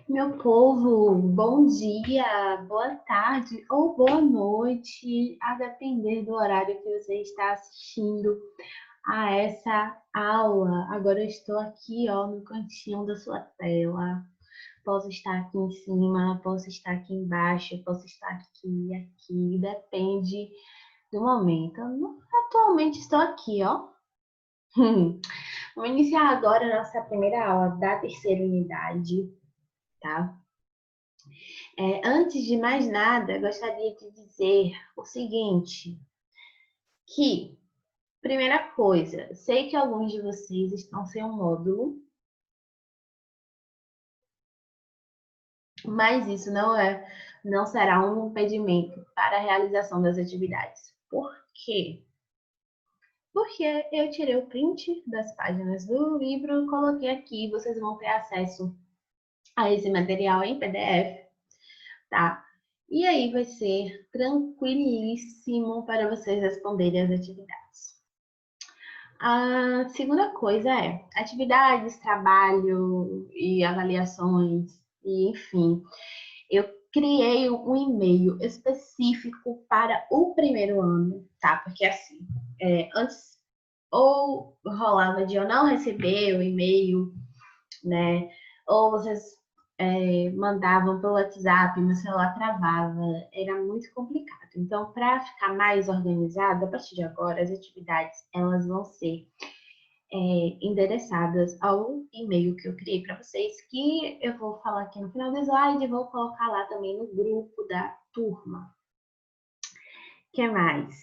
Meu povo, bom dia, boa tarde ou boa noite, a depender do horário que você está assistindo a essa aula. Agora eu estou aqui, ó, no cantinho da sua tela. Posso estar aqui em cima, posso estar aqui embaixo, posso estar aqui, depende do momento. Atualmente estou aqui, ó. Vamos iniciar agora a nossa primeira aula da terceira unidade, tá? Antes de mais nada, gostaria de dizer o seguinte, que, primeira coisa, sei que alguns de vocês estão sem um módulo, mas isso não será um impedimento para a realização das atividades. Por quê? Porque eu tirei o print das páginas do livro, coloquei aqui, vocês vão ter acesso a esse material em PDF, tá? E aí vai ser tranquilíssimo para vocês responderem as atividades. A segunda coisa é atividades, trabalho e avaliações, e enfim. Eu criei um e-mail específico para o primeiro ano, tá? Porque assim, antes ou rolava de eu não receber o e-mail, né? Ou vocês mandavam pelo WhatsApp, meu celular travava, era muito complicado. Então, para ficar mais organizado, a partir de agora, as atividades elas vão ser endereçadas ao e-mail que eu criei para vocês, que eu vou falar aqui no final do slide e vou colocar lá também no grupo da turma. O que mais?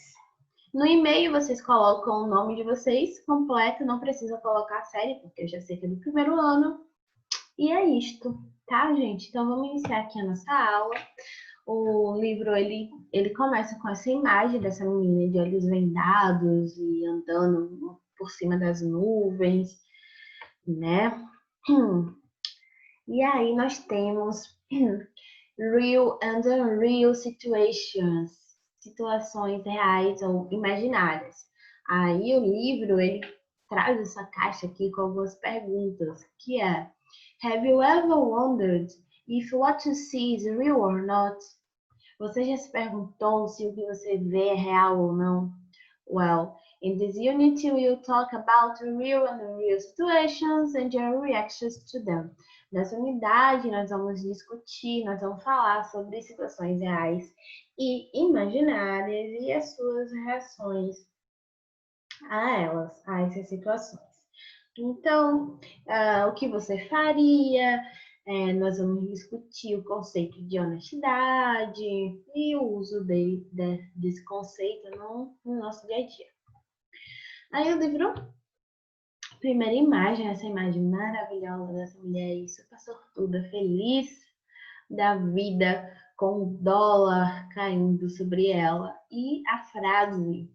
No e-mail vocês colocam o nome de vocês completo, não precisa colocar a série, porque eu já sei que é do primeiro ano. E é isto, tá, gente? Então vamos iniciar aqui a nossa aula. O livro ele começa com essa imagem dessa menina de olhos vendados e andando por cima das nuvens, né? E aí nós temos real and unreal situations, situações reais ou imaginárias. Aí o livro ele traz essa caixa aqui com algumas perguntas, que é: Have you ever wondered if what you see is real or not? Você já se perguntou se o que você vê é real ou não? Well, in this unit we'll talk about real and unreal situations and your reactions to them. Nessa unidade nós vamos discutir, nós vamos falar sobre situações reais e imaginárias e as suas reações a elas, a essas situações. Então, o que você faria? Nós vamos discutir o conceito de honestidade e o uso desse conceito no nosso dia a dia. Aí o livro, primeira imagem, essa imagem maravilhosa dessa mulher super sortuda, feliz da vida, com o dólar caindo sobre ela. E a frase: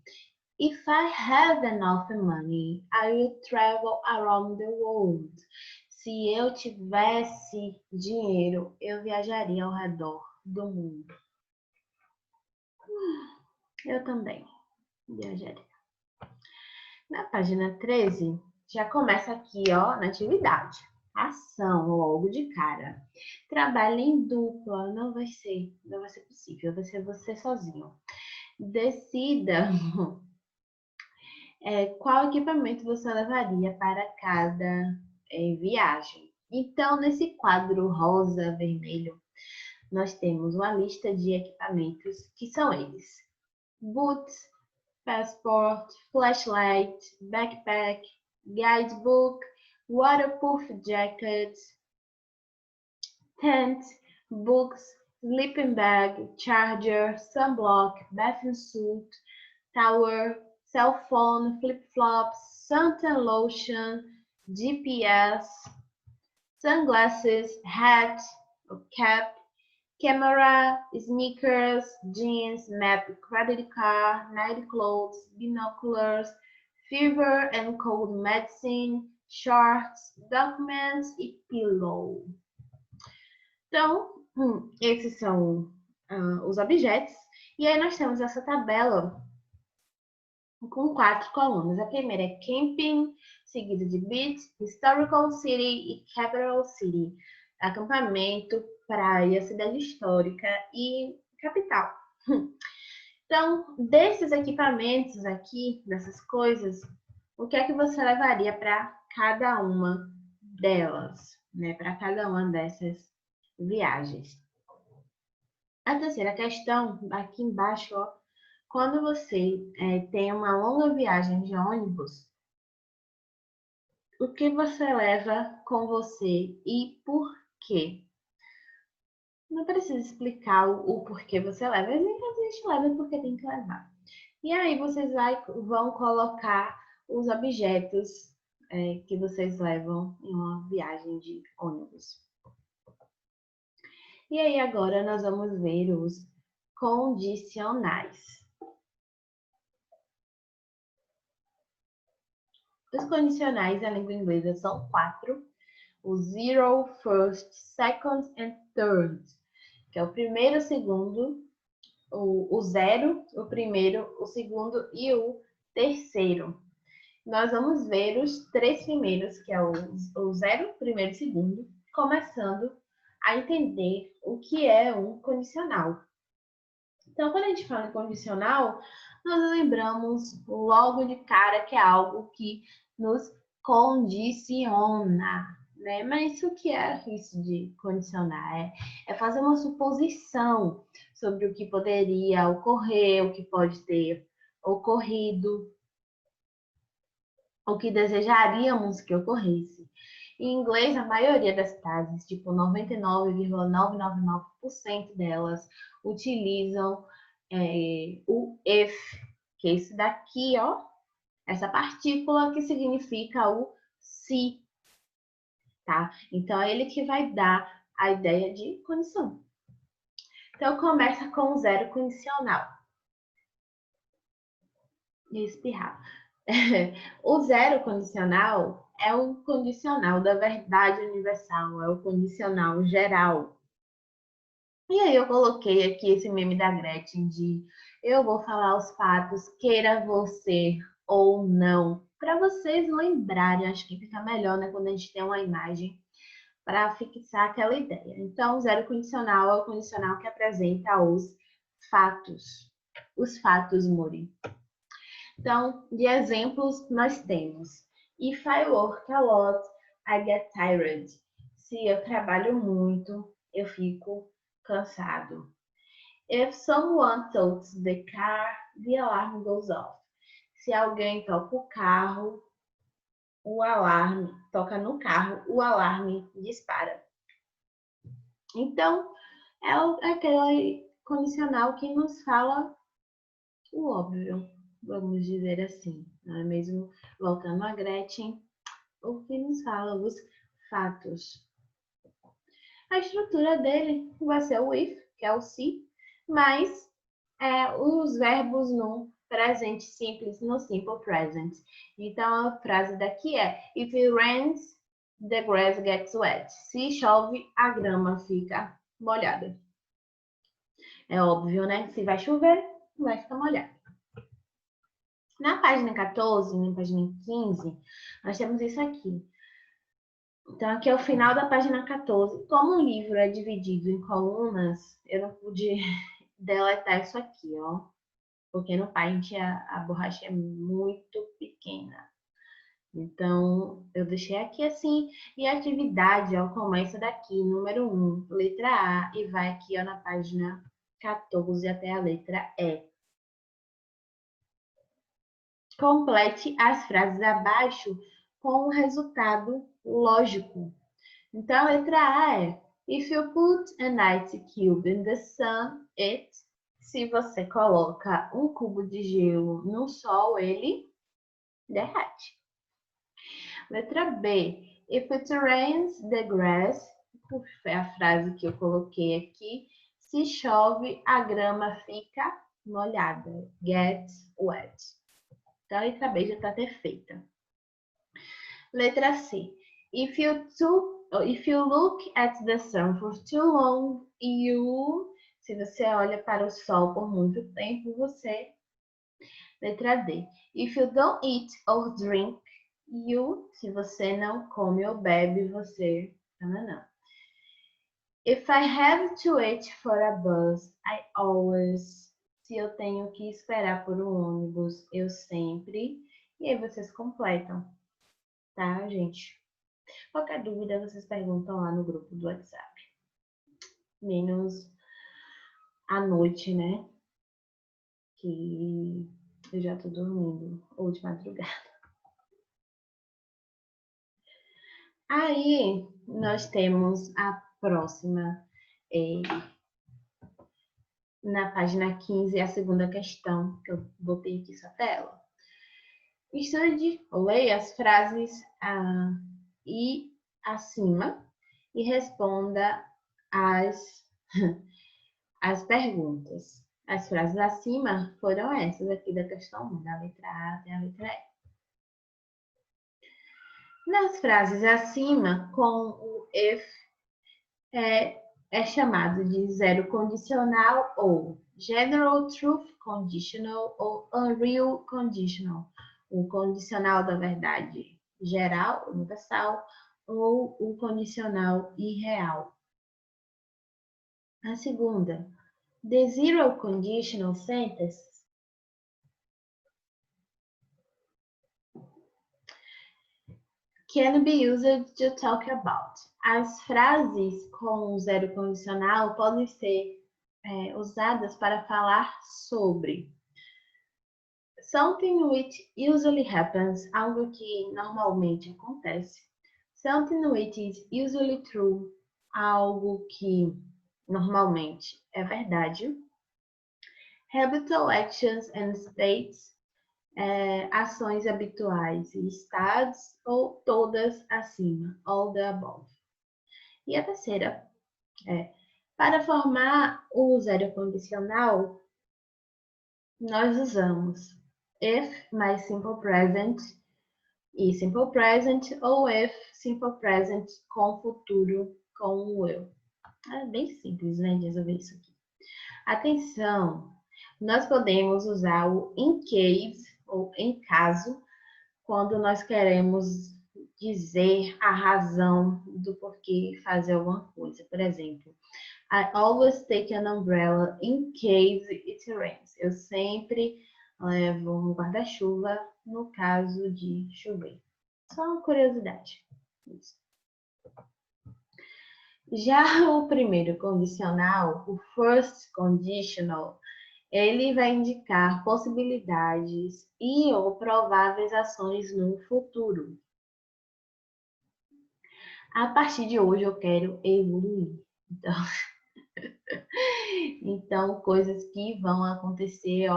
If I have enough money, I will travel around the world. Se eu tivesse dinheiro, eu viajaria ao redor do mundo. Eu também viajaria. Na página 13, já começa aqui, ó, na atividade. Ação, logo de cara. Trabalhe em dupla, não vai ser possível, vai ser você sozinho. Decida qual equipamento você levaria para cada viagem. Então, nesse quadro rosa, vermelho, nós temos uma lista de equipamentos que são eles: boots, passport, flashlight, backpack, guidebook, waterproof jacket, tent, books, sleeping bag, charger, sunblock, bathing suit, towel, cell phone, flip-flops, suntan lotion, GPS, sunglasses, hat, cap, camera, sneakers, jeans, map, credit card, night clothes, binoculars, fever and cold medicine, shorts, documents e pillow. Então, esses são os objetos. E aí nós temos essa tabela com 4 colunas. A primeira é camping, seguida de beach, historical city e capital city. acampamento, praia, cidade histórica e capital. Então, desses equipamentos aqui, dessas coisas, o que é que você levaria para cada uma delas, né? Para cada uma dessas viagens. A terceira questão, aqui embaixo, ó, quando você tem uma longa viagem de ônibus, o que você leva com você e por quê? Não precisa explicar o porquê você leva, a gente leva porque tem que levar. E aí vocês vão colocar os objetos que vocês levam em uma viagem de ônibus. E aí agora nós vamos ver os condicionais. Os condicionais na língua inglesa são 4. O zero, first, second and third, que é o primeiro, o segundo, o zero, o primeiro, o segundo e o terceiro. Nós vamos ver os 3 primeiros, que é o zero, primeiro e segundo, começando a entender o que é um condicional. Então, quando a gente fala em condicional, nós lembramos logo de cara que é algo que nos condiciona, né? Mas o que é isso de condicionar? É fazer uma suposição sobre o que poderia ocorrer, o que pode ter ocorrido, o que desejaríamos que ocorresse. Em inglês, a maioria das frases, tipo 99,999% delas, utilizam o if, que é isso daqui, ó, essa partícula que significa o se, tá? Então, é ele que vai dar a ideia de condição. Então, começa com o zero condicional. E espirrar. O zero condicional é o condicional da verdade universal, é o condicional geral. E aí eu coloquei aqui esse meme da Gretchen de eu vou falar os fatos, queira você ou não, para vocês lembrarem, acho que fica melhor, né, quando a gente tem uma imagem para fixar aquela ideia. Então, o zero condicional é o condicional que apresenta os fatos. Os fatos, Muri. Então, de exemplos, nós temos if I work a lot, I get tired. Se eu trabalho muito, eu fico cansado. If someone touches the car, the alarm goes off. Se alguém toca o carro, o alarme toca no carro, o alarme dispara. Então, é aquele condicional que nos fala o óbvio, vamos dizer assim, não é mesmo? Voltando a Gretchen, o que nos fala os fatos. A estrutura dele vai ser o if, que é o se, mas os verbos no presente simples, no simple present. Então, a frase daqui é if it rains, the grass gets wet. Se chove, a grama fica molhada. É óbvio, né? Se vai chover, vai ficar molhada. Na página 14, na página 15, nós temos isso aqui. Então, aqui é o final da página 14. Como o livro é dividido em colunas, eu não pude deletar isso aqui, ó. Porque no Paint a borracha é muito pequena. Então, eu deixei aqui assim. E a atividade, ó, começa daqui, número 1, letra A, e vai aqui, ó, na página 14 até a letra E. Complete as frases abaixo com um resultado lógico. Então, a letra A é if you put an ice cube in the sun, it. Se você coloca um cubo de gelo no sol, ele derrete. Letra B. If it rains, the grass. É a frase que eu coloquei aqui. Se chove, a grama fica molhada. Gets wet. Então, a letra B já está perfeita. Letra C. If you look at the sun for too long, se você olha para o sol por muito tempo, você... Letra D. If you don't eat or drink, se você não come ou bebe, você... Não. If I have to wait for a bus, I always. Se eu tenho que esperar por um ônibus, eu sempre. E aí vocês completam, tá, gente? Qualquer dúvida, vocês perguntam lá no grupo do WhatsApp. Menos à noite, né? Que eu já tô dormindo, ou de madrugada. Aí, nós temos a próxima, na página 15, a segunda questão, que eu botei aqui sua tela. Estude ou leia as frases e acima e responda as perguntas. As frases acima foram essas aqui da questão 1, da letra A até a letra E. Nas frases acima, com o if, é chamado de zero condicional ou general truth conditional ou unreal conditional. O condicional da verdade geral, universal, ou o condicional irreal. A segunda, the zero conditional sentence can be used to talk about. As frases com zero condicional podem ser usadas para falar sobre. Something which usually happens, algo que normalmente acontece. Something which is usually true, algo que normalmente é verdade. Habitual actions and states, ações habituais e estados, ou todas acima, all the above. E a terceira para formar o zero condicional, nós usamos if mais simple present e simple present, ou if simple present com futuro com o will. É bem simples, né, de resolver isso aqui. Atenção, nós podemos usar o in case ou em caso quando nós queremos dizer a razão do porquê fazer alguma coisa. Por exemplo, I always take an umbrella in case it rains. Eu sempre levo um guarda-chuva no caso de chover. Só uma curiosidade. Isso. Já o primeiro condicional, o first conditional, ele vai indicar possibilidades e ou prováveis ações no futuro. A partir de hoje eu quero evoluir. Então coisas que vão acontecer,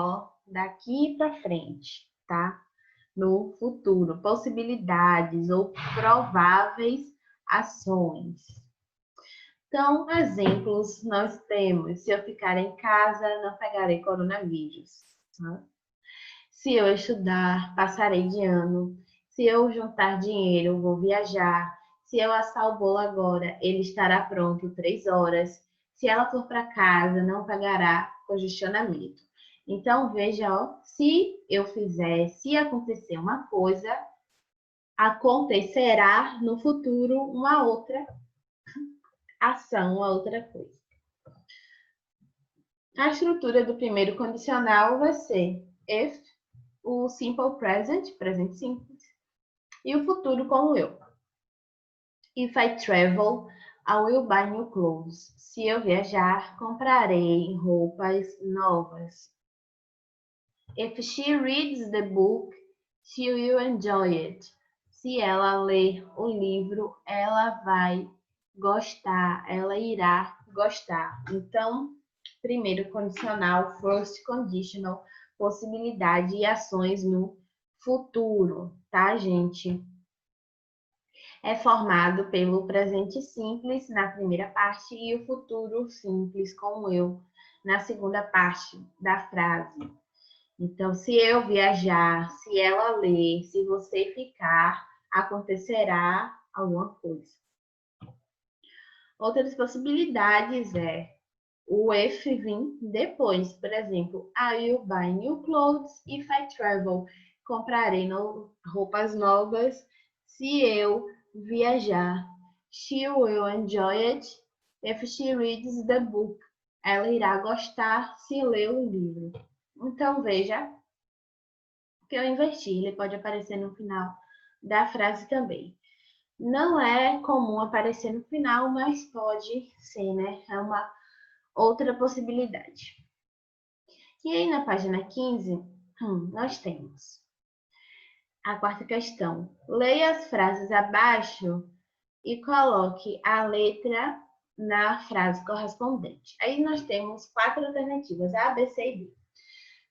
daqui para frente, tá? No futuro, possibilidades ou prováveis ações. Então, exemplos nós temos: se eu ficar em casa, não pegarei coronavírus. Né? Se eu estudar, passarei de ano. Se eu juntar dinheiro, vou viajar. Se eu assar o bolo agora, ele estará pronto 3 horas. Se ela for para casa, não pagará congestionamento. Então, veja, se eu fizer, se acontecer uma coisa, acontecerá no futuro uma outra ação, uma outra coisa. A estrutura do primeiro condicional vai ser if, o simple present, presente simples, e o futuro com o will. If I travel, I will buy new clothes. Se eu viajar, comprarei roupas novas. If she reads the book, she will enjoy it. Se ela ler o livro, ela vai gostar, ela irá gostar. Então, primeiro condicional, first conditional, possibilidade e ações no futuro, tá, gente? É formado pelo presente simples na primeira parte e o futuro simples com o eu na segunda parte da frase. Então, se eu viajar, se ela ler, se você ficar, acontecerá alguma coisa. Outras possibilidades o if vir depois. Por exemplo, I will buy new clothes if I travel. Comprarei roupas novas se eu viajar. She will enjoy it. If she reads the book. Ela irá gostar se ler o livro. Então, veja que eu inverti. Ele pode aparecer no final da frase também. Não é comum aparecer no final, mas pode ser, né? É uma outra possibilidade. E aí, na página 15, nós temos a quarta questão. Leia as frases abaixo e coloque a letra na frase correspondente. Aí nós temos 4 alternativas, A, B, C e D.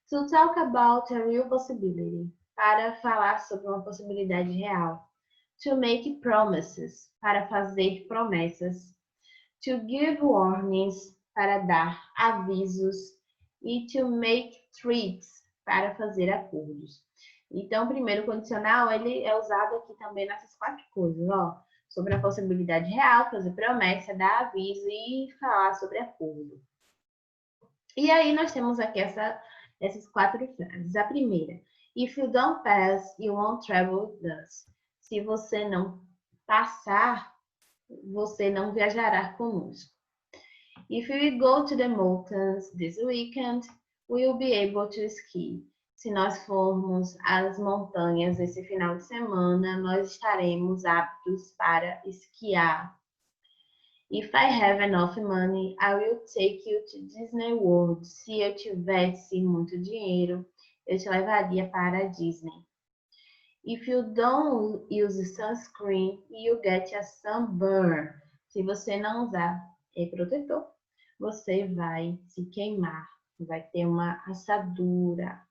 To talk about a real possibility, para falar sobre uma possibilidade real. To make promises, para fazer promessas. To give warnings, para dar avisos. E to make treaties, para fazer acordos. Então, o primeiro condicional, ele é usado aqui também nessas 4 coisas, ó. Sobre a possibilidade real, fazer promessa, dar aviso e falar sobre acordo. E aí, nós temos aqui essas 4 frases. A primeira, if you don't pass, you won't travel with us. Se você não passar, você não viajará conosco. If we go to the mountains this weekend, we'll be able to ski. Se nós formos às montanhas esse final de semana, nós estaremos aptos para esquiar. If I have enough money, I will take you to Disney World. Se eu tivesse muito dinheiro, eu te levaria para a Disney. If you don't use sunscreen, you get a sunburn. Se você não usar protetor, você vai se queimar, vai ter uma assadura.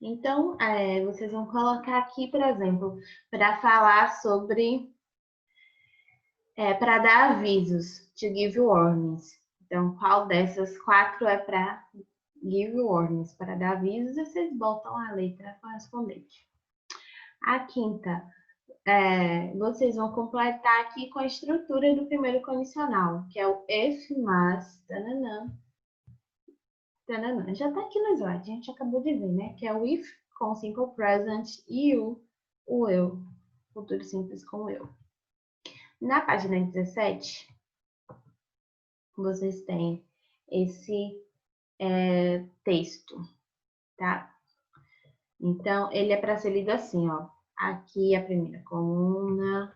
Então, vocês vão colocar aqui, por exemplo, para falar sobre, para dar avisos, to give warnings. Então, qual dessas 4 é para give warnings, para dar avisos, e vocês botam a letra correspondente. A quinta, vocês vão completar aqui com a estrutura do primeiro condicional, que é o if, mas, tananã, tananã. Já está aqui no slide, a gente acabou de ver, né? Que é o if com simple present e o eu, futuro simples com o eu. Na página 17, vocês têm esse texto, tá? Então, ele é para ser lido assim, ó. Aqui a primeira coluna,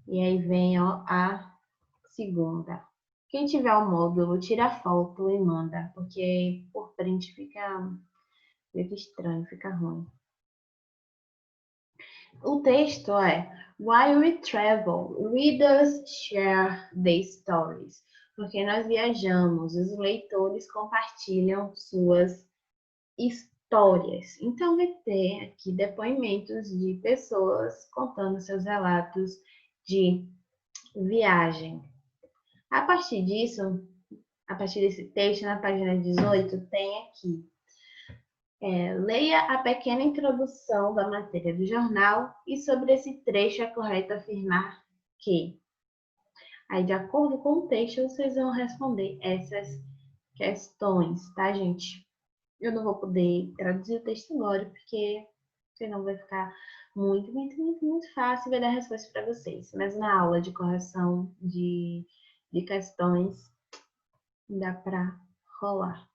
e aí vem, ó, a segunda. Quem tiver o módulo, tira foto e manda, porque por print fica estranho, fica ruim. O texto é While we travel, readers share their stories. Porque nós viajamos, os leitores compartilham suas histórias. Então, vai ter aqui depoimentos de pessoas contando seus relatos de viagem. A partir disso, a partir desse texto, na página 18, tem aqui. Leia a pequena introdução da matéria do jornal e sobre esse trecho é correto afirmar que. Aí, de acordo com o texto, vocês vão responder essas questões, tá, gente? Eu não vou poder traduzir o texto agora, porque senão vai ficar muito fácil e vai dar resposta para vocês. Mas na aula de correção de questões, dá para rolar.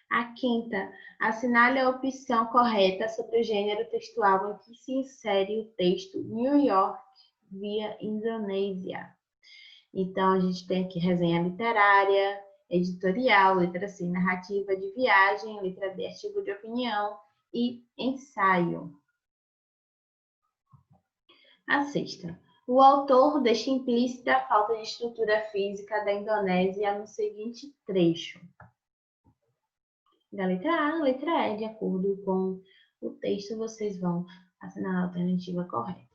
A quinta, assinale a opção correta sobre o gênero textual em que se insere o texto New York via Indonésia. Então, a gente tem aqui resenha literária, editorial, letra C, narrativa de viagem, letra D, artigo de opinião e ensaio. A sexta, o autor deixa implícita a falta de estrutura física da Indonésia no seguinte trecho. Da letra A, letra E, de acordo com o texto, vocês vão assinar a alternativa correta.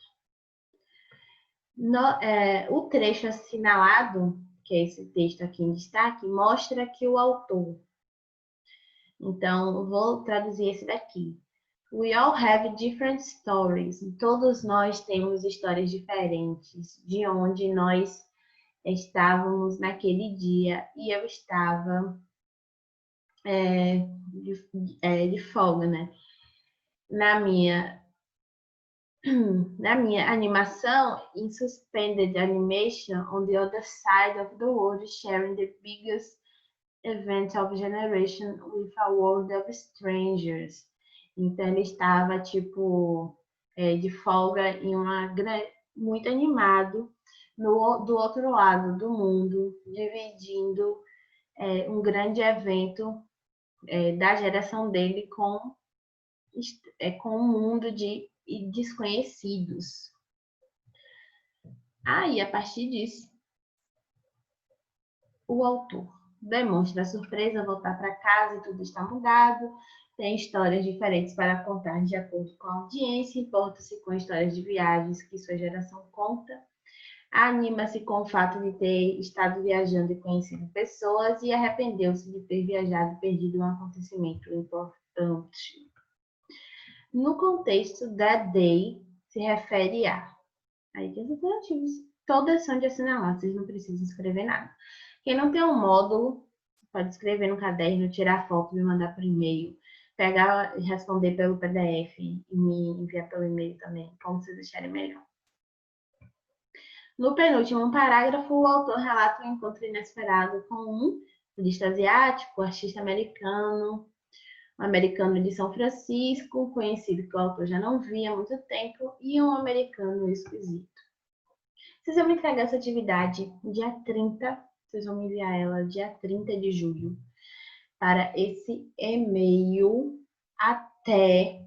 O trecho assinalado, que é esse texto aqui em destaque, mostra que o autor. Então, vou traduzir esse daqui. We all have different stories. Todos nós temos histórias diferentes de onde nós estávamos naquele dia. E eu estava de folga, né? Na minha na minha animação, in suspended animation on the other side of the world, sharing the biggest event of generation with a world of strangers. Então ele estava tipo de folga em muito animado do outro lado do mundo, dividindo um grande evento da geração dele com um mundo de desconhecidos. E a partir disso, o autor demonstra surpresa ao voltar para casa e tudo está mudado. Tem histórias diferentes para contar de acordo com a audiência, importa-se com histórias de viagens que sua geração conta. Anima-se com o fato de ter estado viajando e conhecido pessoas e arrependeu-se de ter viajado e perdido um acontecimento importante. No contexto, that day se refere a... Aí tem os alternativos. Todas são de assinalar, vocês não precisam escrever nada. Quem não tem um módulo, pode escrever no caderno, tirar foto, me mandar por e-mail, pegar e responder pelo PDF e me enviar pelo e-mail também, como vocês acharem melhor. No penúltimo parágrafo, o autor relata um encontro inesperado com um turista asiático, artista americano, um americano de São Francisco, conhecido que o autor já não via há muito tempo, e um americano esquisito. Vocês vão me entregar essa atividade dia 30, vocês vão me enviar ela dia 30 de julho para esse e-mail até,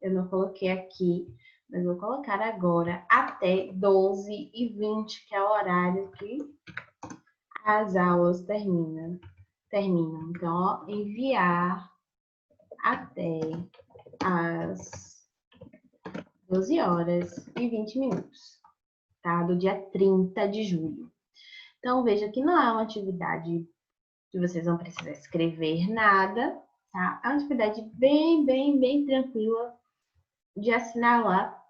eu não coloquei aqui, mas vou colocar agora, até 12h20, que é o horário que as aulas terminam. Então, ó, enviar até as 12h20, tá? Do dia 30 de julho. Então, veja que não é uma atividade que vocês vão precisar escrever nada, tá? É uma atividade bem tranquila de assinalar,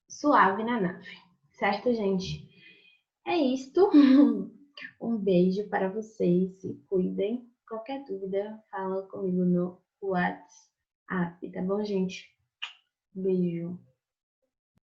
suave na nave, certo, gente? É isto. Um beijo para vocês, se cuidem. Qualquer dúvida, fala comigo no WhatsApp, tá bom, gente? Beijo.